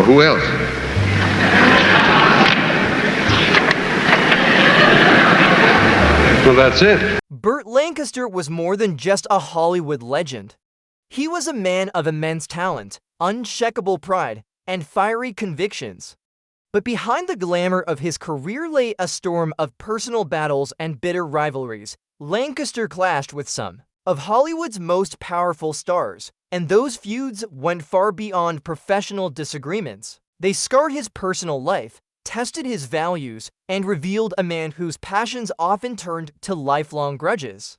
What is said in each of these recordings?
who else? Well, that's it. Burt Lancaster was more than just a Hollywood legend. He was a man of immense talent, unshakable pride, and fiery convictions. But behind the glamour of his career lay a storm of personal battles and bitter rivalries. Lancaster clashed with some of Hollywood's most powerful stars, and those feuds went far beyond professional disagreements. They scarred his personal life, tested his values, and revealed a man whose passions often turned to lifelong grudges.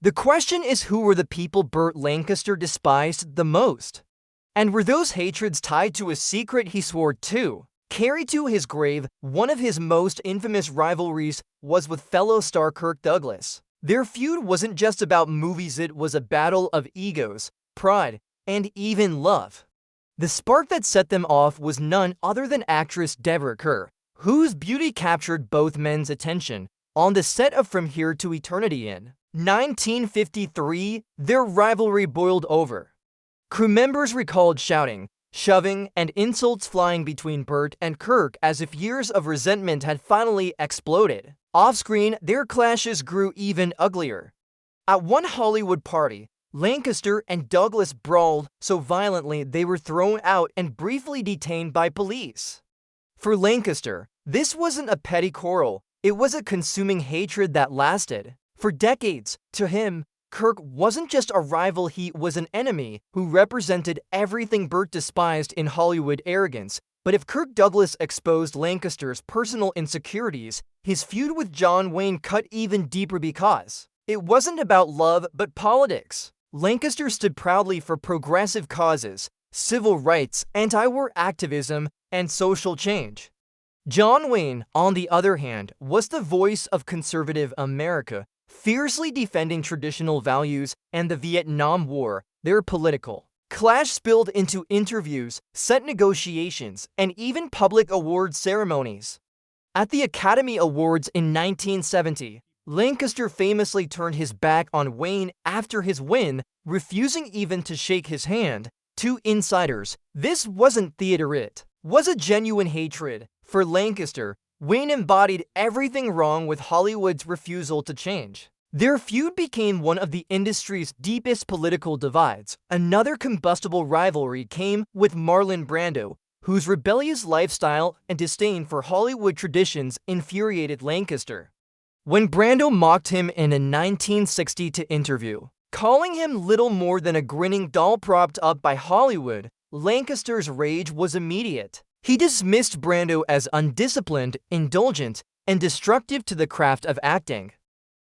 The question is, who were the people Burt Lancaster despised the most? And were those hatreds tied to a secret he swore to carry to his grave? One of his most infamous rivalries was with fellow star Kirk Douglas. Their feud wasn't just about movies, it was a battle of egos, pride, and even love. The spark that set them off was none other than actress Deborah Kerr, whose beauty captured both men's attention on the set of From Here to Eternity. In 1953, their rivalry boiled over. Crew members recalled shouting, shoving, and insults flying between Burt and Kirk as if years of resentment had finally exploded. Off-screen, their clashes grew even uglier. At one Hollywood party, Lancaster and Douglas brawled so violently they were thrown out and briefly detained by police. For Lancaster, this wasn't a petty quarrel, it was a consuming hatred that lasted for decades. To him, Kirk wasn't just a rival, he was an enemy who represented everything Burt despised in Hollywood: arrogance. But if Kirk Douglas exposed Lancaster's personal insecurities, his feud with John Wayne cut even deeper because it wasn't about love but politics. Lancaster stood proudly for progressive causes, civil rights, anti-war activism, and social change. John Wayne, on the other hand, was the voice of conservative America, fiercely defending traditional values and the Vietnam War. Their political clash spilled into interviews, set negotiations, and even public award ceremonies. At the Academy Awards in 1970, Lancaster famously turned his back on Wayne after his win, refusing even to shake his hand. To insiders, this wasn't theater, it was a genuine hatred. For Lancaster, Wayne embodied everything wrong with Hollywood's refusal to change. Their feud became one of the industry's deepest political divides. Another combustible rivalry came with Marlon Brando, whose rebellious lifestyle and disdain for Hollywood traditions infuriated Lancaster. When Brando mocked him in a 1960 interview, calling him little more than a grinning doll propped up by Hollywood, Lancaster's rage was immediate. He dismissed Brando as undisciplined, indulgent, and destructive to the craft of acting.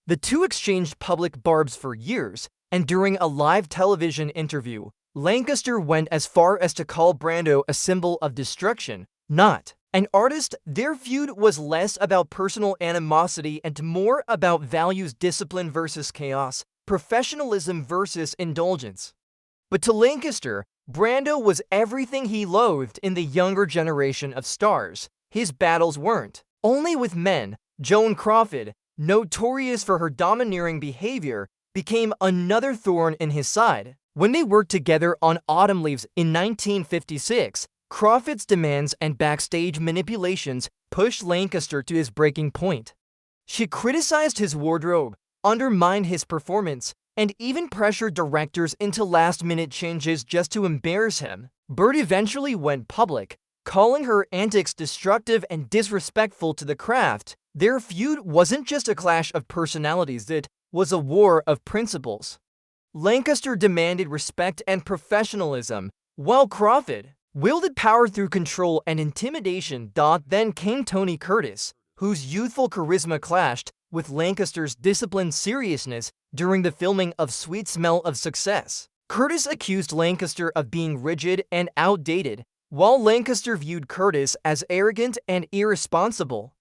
The two exchanged public barbs for years, and during a live television interview, Lancaster went as far as to call Brando a symbol of destruction, not an artist. Their feud was less about personal animosity and more about values: discipline versus chaos, professionalism versus indulgence. But to Lancaster, Brando was everything he loathed in the younger generation of stars. His battles weren't only with men. Joan Crawford, notorious for her domineering behavior, became another thorn in his side. When they worked together on Autumn Leaves in 1956, Crawford's demands and backstage manipulations pushed Lancaster to his breaking point. She criticized his wardrobe, undermined his performance, and even pressured directors into last-minute changes just to embarrass him. Burt eventually went public, calling her antics destructive and disrespectful to the craft. Their feud wasn't just a clash of personalities, it was a war of principles. Lancaster demanded respect and professionalism, while Crawford wielded power through control and intimidation. Then came Tony Curtis, whose youthful charisma clashed with Lancaster's disciplined seriousness during the filming of Sweet Smell of Success. Curtis accused Lancaster of being rigid and outdated, while Lancaster viewed Curtis as arrogant and irresponsible.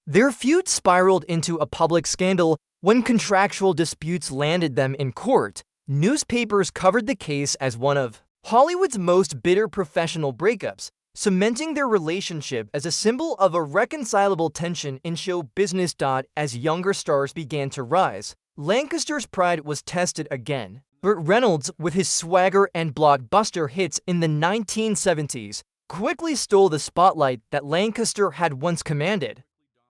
Their feud spiraled into a public scandal when contractual disputes landed them in court. Newspapers covered the case as one of Hollywood's most bitter professional breakups, cementing their relationship as a symbol of irreconcilable tension in show business. As younger stars began to rise, Lancaster's pride was tested again. Burt Reynolds, with his swagger and blockbuster hits in the 1970s, quickly stole the spotlight that Lancaster had once commanded.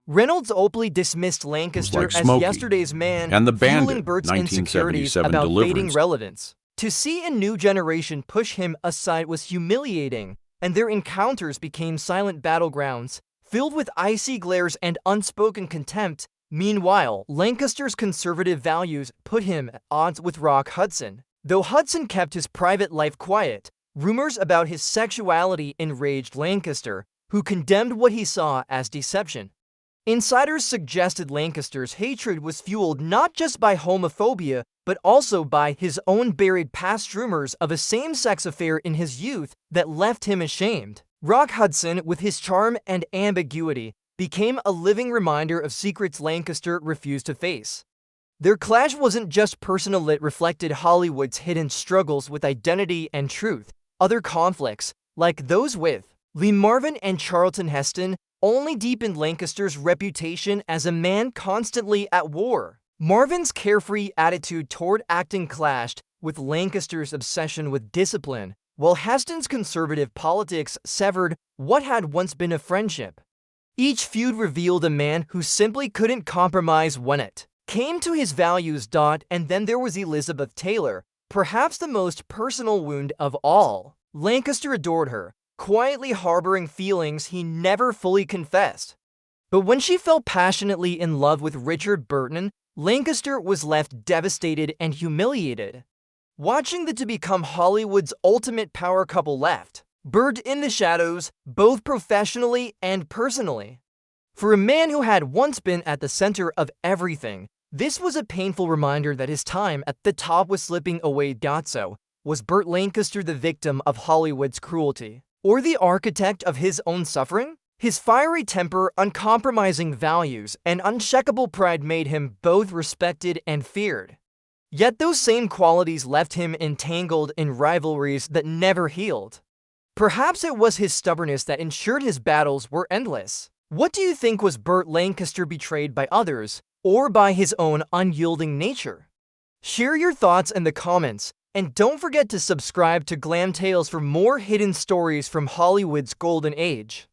Reynolds openly dismissed Lancaster like as Smokey yesterday's man, and the fueling Bandit, Burt's insecurities 1977 about fading Deliverance. relevance. To see a new generation push him aside was humiliating, and their encounters became silent battlegrounds, filled with icy glares and unspoken contempt. Meanwhile, Lancaster's conservative values put him at odds with Rock Hudson. Though Hudson kept his private life quiet, rumors about his sexuality enraged Lancaster, who condemned what he saw as deception. Insiders suggested Lancaster's hatred was fueled not just by homophobia, but also by his own buried past rumors of a same-sex affair in his youth that left him ashamed. Rock Hudson, with his charm and ambiguity, became a living reminder of secrets Lancaster refused to face. Their clash wasn't just personal, it reflected Hollywood's hidden struggles with identity and truth. Other conflicts, like those with Lee Marvin and Charlton Heston, only deepened Lancaster's reputation as a man constantly at war. Marvin's carefree attitude toward acting clashed with Lancaster's obsession with discipline, while Heston's conservative politics severed what had once been a friendship. Each feud revealed a man who simply couldn't compromise when it came to his values. And then there was Elizabeth Taylor, perhaps the most personal wound of all. Lancaster adored her, quietly harboring feelings he never fully confessed. But when she fell passionately in love with Richard Burton, Lancaster was left devastated and humiliated. Watching the to become Hollywood's ultimate power couple left, Burt in the shadows, both professionally and personally. For a man who had once been at the center of everything, this was a painful reminder that his time at the top was slipping away. So, was Burt Lancaster the victim of Hollywood's cruelty, or the architect of his own suffering? His fiery temper, uncompromising values, and unshakable pride made him both respected and feared. Yet those same qualities left him entangled in rivalries that never healed. Perhaps it was his stubbornness that ensured his battles were endless. What do you think? Was Burt Lancaster betrayed by others, or by his own unyielding nature? Share your thoughts in the comments, and don't forget to subscribe to Glam Tales for more hidden stories from Hollywood's golden age.